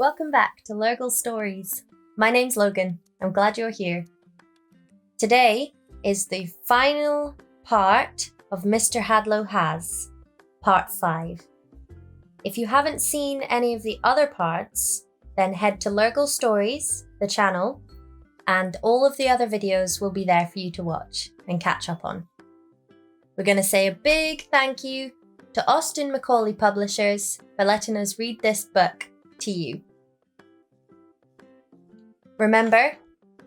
welcome back to Lergle Stories. My name's Logan. I'm glad you're here. Today is the final part of Mr. Hadlow Has, part 5. If you haven't seen any of the other parts, then head to Lergle Stories, the channel, and all of the other videos will be there for you to watch and catch up on. We're going to say a big thank you to Austin Macauley Publishers for letting us read this book to you. Remember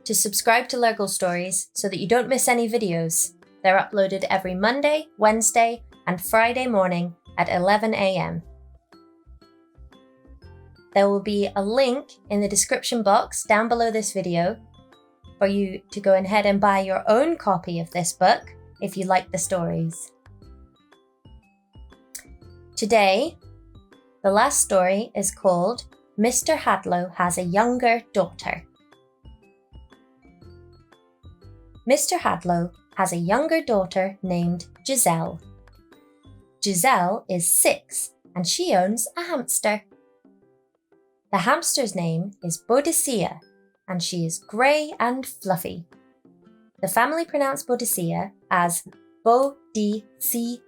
to subscribe to Lergle Stories so that you don't miss any videos. They're uploaded every Monday, Wednesday, and Friday morning at 11 a.m. There will be a link in the description box down below this video for you to go ahead and buy your own copy of this book if you like the stories. Today, the last story is called Mr. Hadlow Has a Younger Daughter. Mr. Hadlow has a younger daughter named Giselle. Giselle is 6 and she owns a hamster. The hamster's name is Boadicea and she is grey and fluffy. The family pronounce Boadicea as Bo-de-ci-a.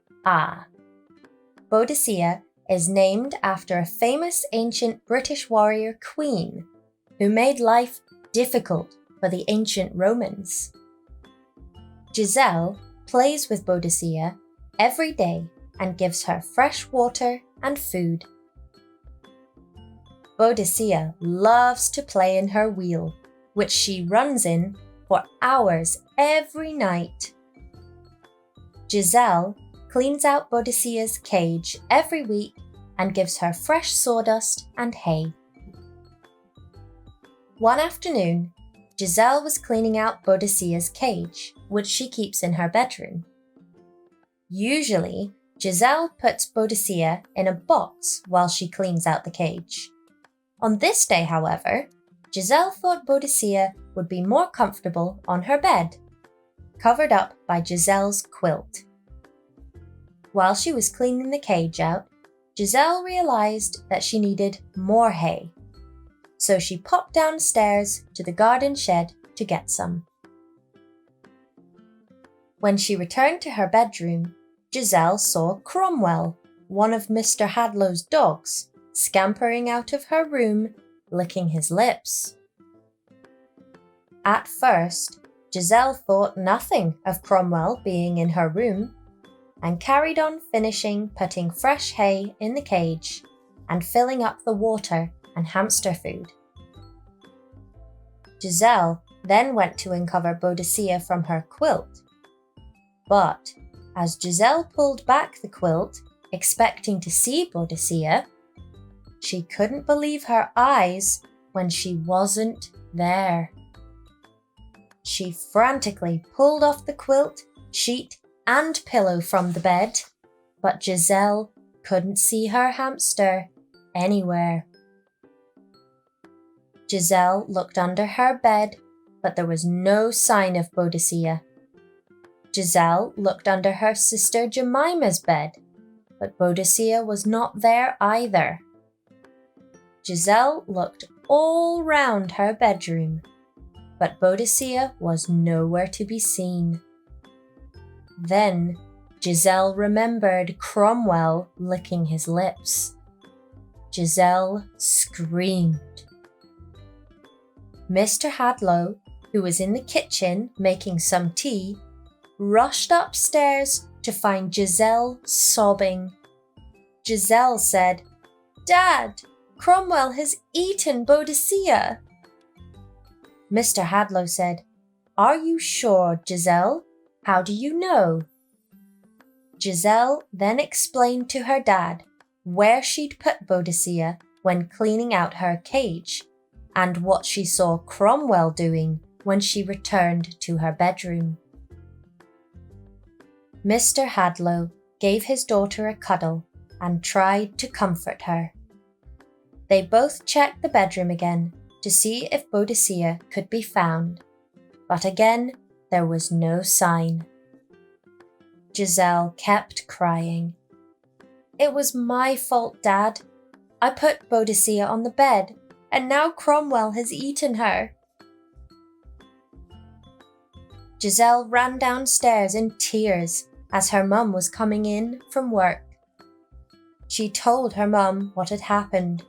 Boadicea is named after a famous ancient British warrior queen who made life difficult for the ancient Romans. Giselle plays with Boadicea every day and gives her fresh water and food. Boadicea loves to play in her wheel, which she runs in for hours every night. Giselle cleans out Boadicea's cage every week and gives her fresh sawdust and hay. One afternoon, Giselle was cleaning out Boadicea's cage, which she keeps in her bedroom. Usually, Giselle puts Boadicea in a box while she cleans out the cage. On this day, however, Giselle thought Boadicea would be more comfortable on her bed, covered up by Giselle's quilt. While she was cleaning the cage out, Giselle realized that she needed more hay. So she popped downstairs to the garden shed to get some. When she returned to her bedroom, Giselle saw Cromwell, one of Mr. Hadlow's dogs, scampering out of her room, licking his lips. At first, Giselle thought nothing of Cromwell being in her room and carried on finishing putting fresh hay in the cage and filling up the water and hamster food. Giselle then went to uncover Boadicea from her quilt. But as Giselle pulled back the quilt, expecting to see Boadicea, she couldn't believe her eyes when she wasn't there. She frantically pulled off the quilt, sheet, and pillow from the bed, but Giselle couldn't see her hamster anywhere. Giselle looked under her bed, but there was no sign of Boadicea. Giselle looked under her sister Jemima's bed, but Boadicea was not there either. Giselle looked all round her bedroom, but Boadicea was nowhere to be seen. Then Giselle remembered Cromwell licking his lips. Giselle screamed. Mr. Hadlow, who was in the kitchen making some tea, rushed upstairs to find Giselle sobbing. Giselle said, "Dad, Cromwell has eaten Boadicea." Mr. Hadlow said, "Are you sure, Giselle? How do you know?" Giselle then explained to her dad where she'd put Boadicea when cleaning out her cage and what she saw Cromwell doing when she returned to her bedroom. Mr. Hadlow gave his daughter a cuddle and tried to comfort her. They both checked the bedroom again to see if Boadicea could be found, but again there was no sign. Giselle kept crying. "It was my fault, Dad. I put Boadicea on the bed, and now Cromwell has eaten her. Giselle ran downstairs in tears as her mum was coming in from work. She told her mum what had happened.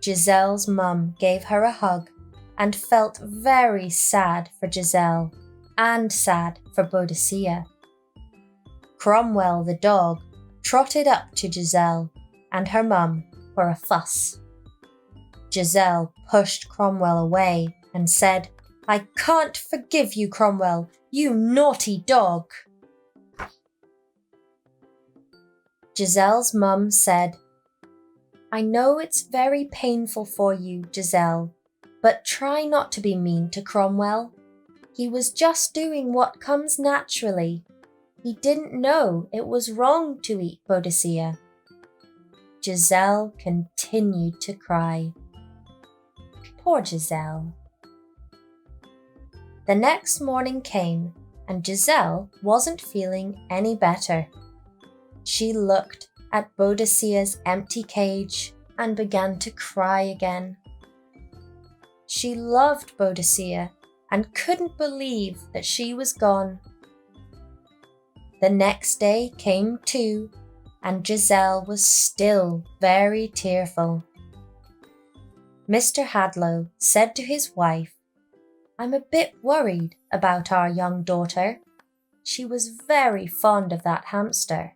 Giselle's mum gave her a hug and felt very sad for Giselle and sad for Boadicea. Cromwell the dog trotted up to Giselle and her mum for a fuss. Giselle pushed Cromwell away and said, "I can't forgive you, Cromwell, you naughty dog." Giselle's mum said, "I know it's very painful for you, Giselle, but try not to be mean to Cromwell. He was just doing what comes naturally. He didn't know it was wrong to eat Boadicea." Giselle continued to cry. Poor Giselle. The next morning came, and Giselle wasn't feeling any better. She looked at Boadicea's empty cage and began to cry again. She loved Boadicea and couldn't believe that she was gone. The next day came too, and Giselle was still very tearful. Mr. Hadlow said to his wife, "I'm a bit worried about our young daughter. She was very fond of that hamster."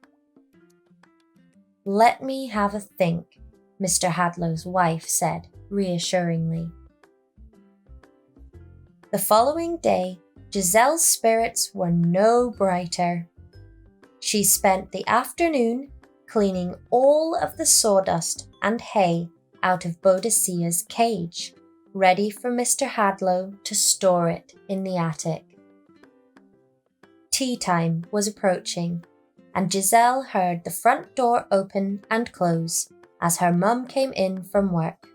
"Let me have a think," Mr. Hadlow's wife said reassuringly. The following day, Giselle's spirits were no brighter. She spent the afternoon cleaning all of the sawdust and hay out of Boadicea's cage, ready for Mr. Hadlow to store it in the attic. Tea time was approaching, and Giselle heard the front door open and close as her mum came in from work.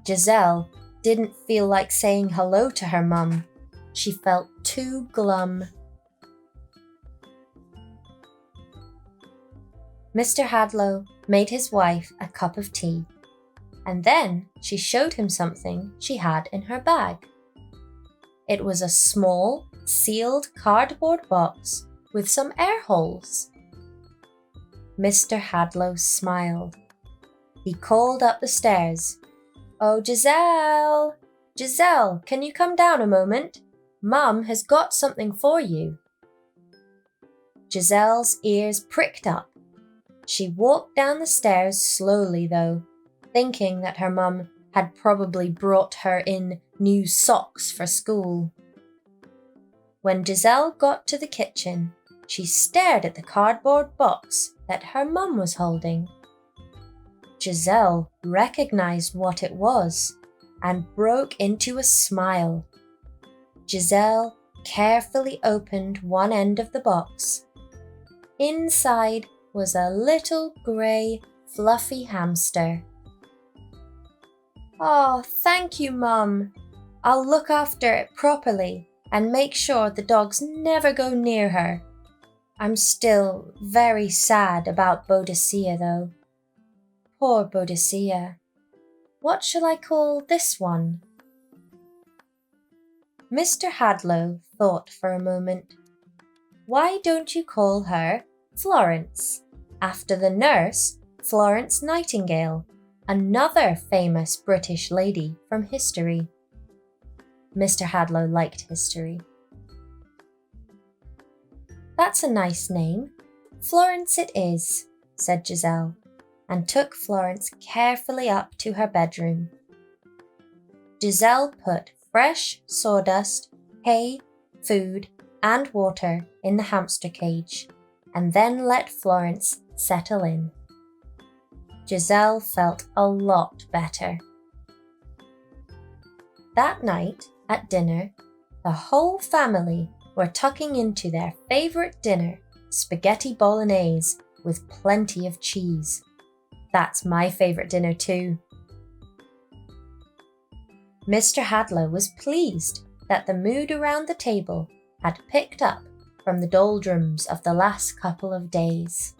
Giselle didn't feel like saying hello to her mum. She felt too glum. Mr. Hadlow made his wife a cup of tea, and then she showed him something she had in her bag. It was a small, sealed cardboard box with some air holes. Mr. Hadlow smiled. He called up the stairs. "Oh, Giselle! Giselle, can you come down a moment? Mum has got something for you." Giselle's ears pricked up. She walked down the stairs slowly though, thinking that her mum had probably brought her in new socks for school. When Giselle got to the kitchen, she stared at the cardboard box that her mum was holding. Giselle recognized what it was and broke into a smile. Giselle carefully opened one end of the box. Inside was a little grey, fluffy hamster. "Oh, thank you, Mum. I'll look after it properly and make sure the dogs never go near her. I'm still very sad about Boadicea, though. Poor Boadicea. What shall I call this one?" Mr. Hadlow thought for a moment. "Why don't you call her Florence, after the nurse Florence Nightingale, another famous British lady from history?" Mr. Hadlow liked history. "That's a nice name. Florence it is," said Giselle, and took Florence carefully up to her bedroom. Giselle put fresh sawdust, hay, food, and water in the hamster cage, and then let Florence settle in. Giselle felt a lot better. That night at dinner, the whole family were tucking into their favourite dinner, spaghetti bolognese with plenty of cheese. That's my favourite dinner too. Mr. Hadlow was pleased that the mood around the table had picked up from the doldrums of the last couple of days.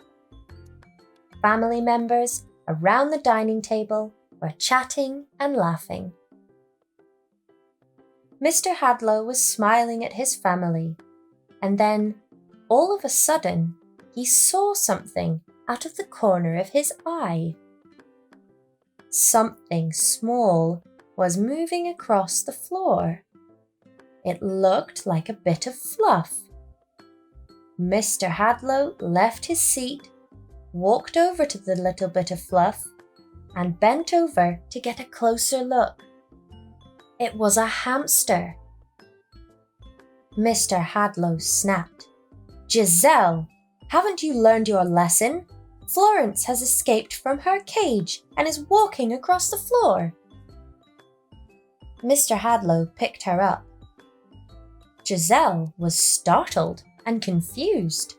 Family members around the dining table were chatting and laughing. Mr. Hadlow was smiling at his family, and then, all of a sudden, he saw something out of the corner of his eye. Something small was moving across the floor. It looked like a bit of fluff. Mr. Hadlow left his seat, walked over to the little bit of fluff, and bent over to get a closer look. It was a hamster. Mr. Hadlow snapped. "Giselle, haven't you learned your lesson? Florence has escaped from her cage and is walking across the floor." Mr. Hadlow picked her up. Giselle was startled and confused.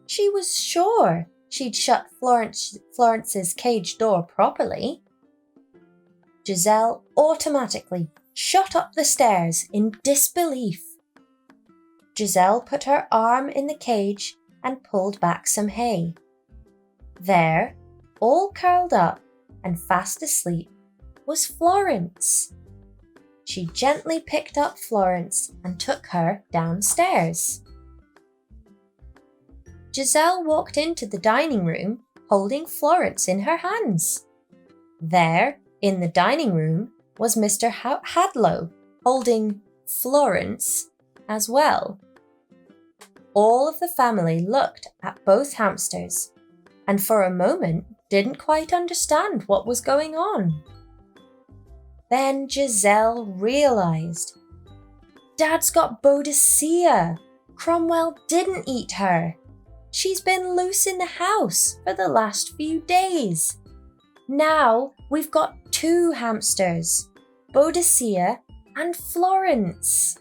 She was sure she'd shut Florence's cage door properly. Giselle automatically shot up the stairs in disbelief. Giselle put her arm in the cage and pulled back some hay. There, all curled up and fast asleep, was Florence. She gently picked up Florence and took her downstairs. Giselle walked into the dining room holding Florence in her hands. There, in the dining room, was Mr. Hadlow holding Florence as well. All of the family looked at both hamsters and for a moment didn't quite understand what was going on. Then Giselle realised. Dad's got Boadicea. Cromwell didn't eat her. She's been loose in the house for the last few days. Now we've got 2 hamsters, Boadicea and Florence.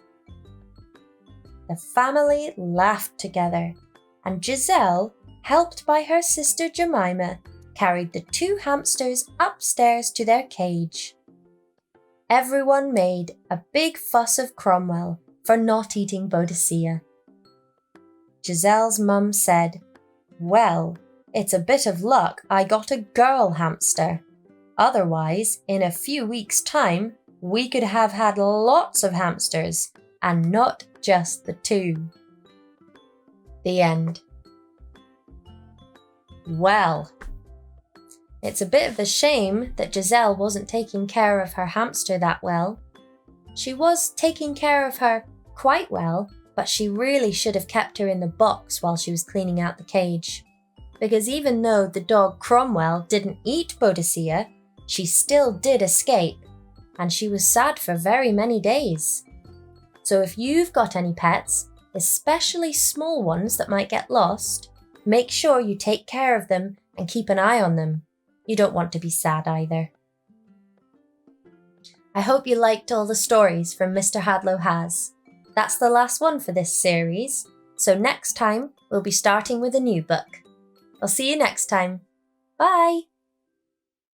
The family laughed together, and Giselle, helped by her sister Jemima, carried the 2 hamsters upstairs to their cage. Everyone made a big fuss of Cromwell for not eating Boadicea. Giselle's mum said, "Well, it's a bit of luck I got a girl hamster. Otherwise, in a few weeks' time, we could have had lots of hamsters and not just the 2. The end. Well, it's a bit of a shame that Giselle wasn't taking care of her hamster that well. She was taking care of her quite well, but she really should have kept her in the box while she was cleaning out the cage. Because even though the dog Cromwell didn't eat Boadicea, she still did escape, and she was sad for very many days. So if you've got any pets, especially small ones that might get lost, make sure you take care of them and keep an eye on them. You don't want to be sad either. I hope you liked all the stories from Mr. Hadlow Has. That's the last one for this series, so next time we'll be starting with a new book. I'll see you next time. Bye!